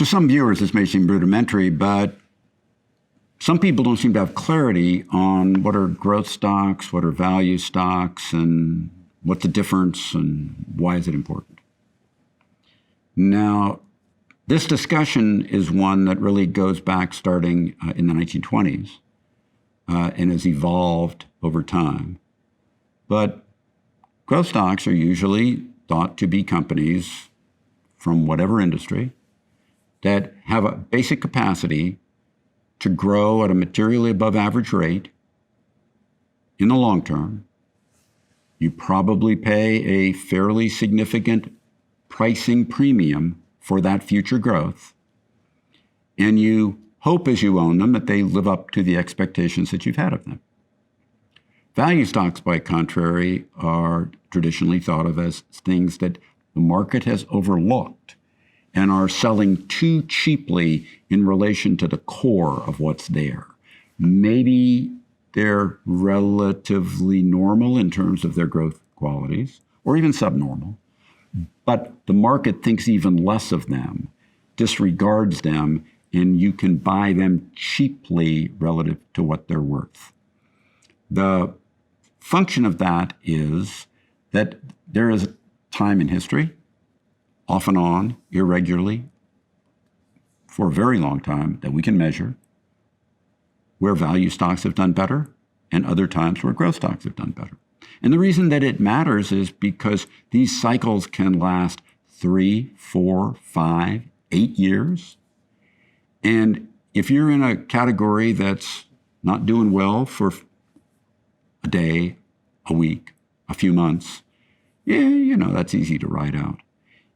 To some viewers, this may seem rudimentary, but some people don't seem to have clarity on what are growth stocks, what are value stocks, and what's the difference, and why is it important. Now, this discussion is one that really goes back starting in the 1920s and has evolved over time. But growth stocks are usually thought to be companies from whatever industry that have a basic capacity to grow at a materially above average rate in the long term. You probably pay a fairly significant pricing premium for that future growth, and you hope as you own them that they live up to the expectations that you've had of them. Value stocks, by contrary, are traditionally thought of as things that the market has overlooked and are selling too cheaply in relation to the core of what's there. Maybe they're relatively normal in terms of their growth qualities, or even subnormal, but the market thinks even less of them, disregards them, and you can buy them cheaply relative to what they're worth. The function of that is that there is a time in history, off and on, irregularly, for a very long time that we can measure, where value stocks have done better and other times where growth stocks have done better. And the reason that it matters is because these cycles can last 3, 4, 5, 8 years. And if you're in a category that's not doing well for a day, a week, a few months, that's easy to ride out.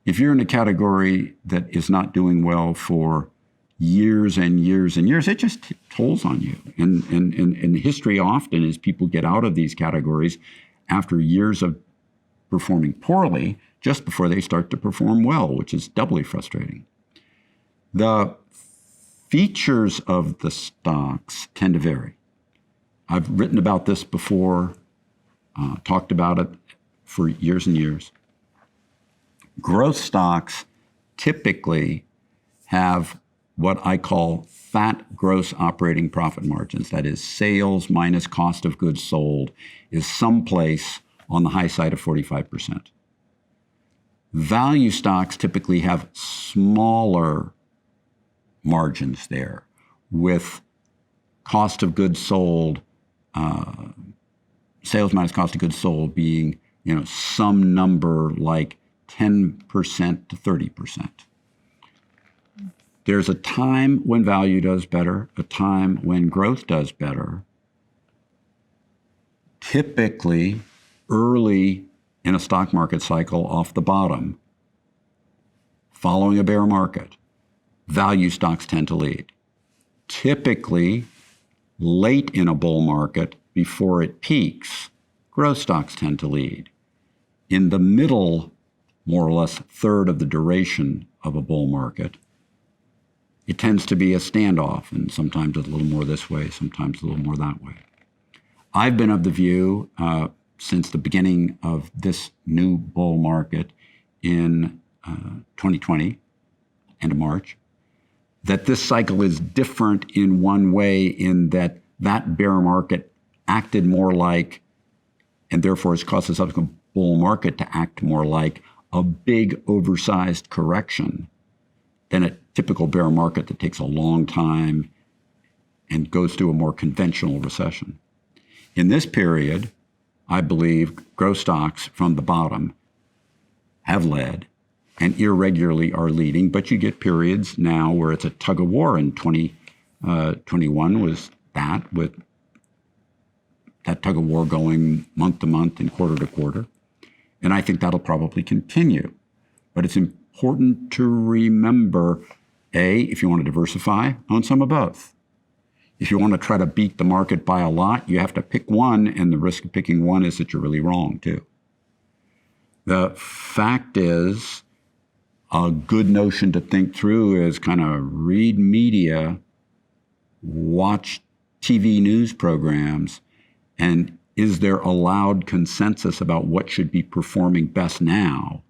If you're in a category that is not doing well for years and years and years, it just tolls on you. And history often is people get out of these categories after years of performing poorly just before they start to perform well, which is doubly frustrating. The features of the stocks tend to vary. I've written about this before, talked about it for years and years. Growth stocks typically have what I call fat gross operating profit margins. That is, sales minus cost of goods sold is someplace on the high side of 45%. Value stocks typically have smaller margins there, with cost of goods sold, sales minus cost of goods sold being, some number like 10% to 30%. There's a time when value does better, a time when growth does better. Typically, early in a stock market cycle off the bottom, following a bear market, value stocks tend to lead. Typically, late in a bull market, before it peaks, growth stocks tend to lead. In the middle, more or less, third of the duration of a bull market, it tends to be a standoff, and sometimes it's a little more this way, sometimes a little more that way. I've been of the view since the beginning of this new bull market in 2020, end of March, that this cycle is different in one way, in that bear market acted more like, and therefore has caused the subsequent bull market to act more like, a big oversized correction than a typical bear market that takes a long time and goes through a more conventional recession. In this period, I believe growth stocks from the bottom have led and irregularly are leading, but you get periods now where it's a tug of war. In 2021 was that, with that tug of war going month to month and quarter to quarter. And I think that'll probably continue. But it's important to remember, if you want to diversify, own some of both. If you want to try to beat the market by a lot, you have to pick one, and the risk of picking one is that you're really wrong, too. The fact is, a good notion to think through is kind of read media, watch TV news programs, and is there a loud consensus about what should be performing best now?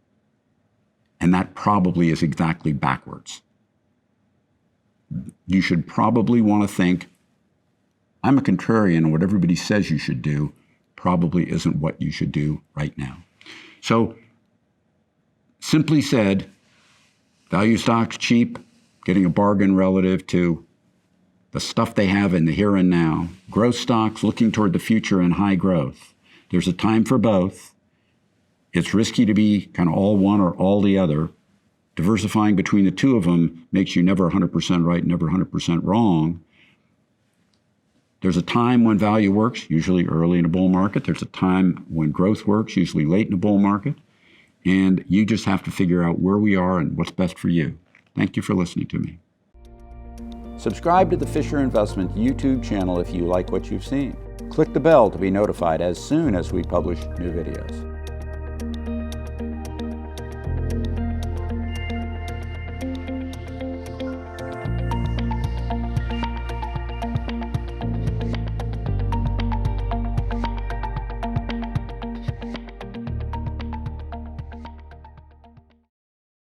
And that probably is exactly backwards. you should probably want to think, I'm a contrarian, and what everybody says you should do probably isn't what you should do right now. So, simply said, value stocks cheap, getting a bargain relative to the stuff they have in the here and now. Growth stocks looking toward the future and high growth. There's a time for both. It's risky to be kind of all one or all the other. Diversifying between the two of them makes you never 100% right, never 100% wrong. There's a time when value works, usually early in a bull market. There's a time when growth works, usually late in a bull market. And you just have to figure out where we are and what's best for you. Thank you for listening to me. Subscribe to the Fisher Investment YouTube channel if you like what you've seen. Click the bell to be notified as soon as we publish new videos.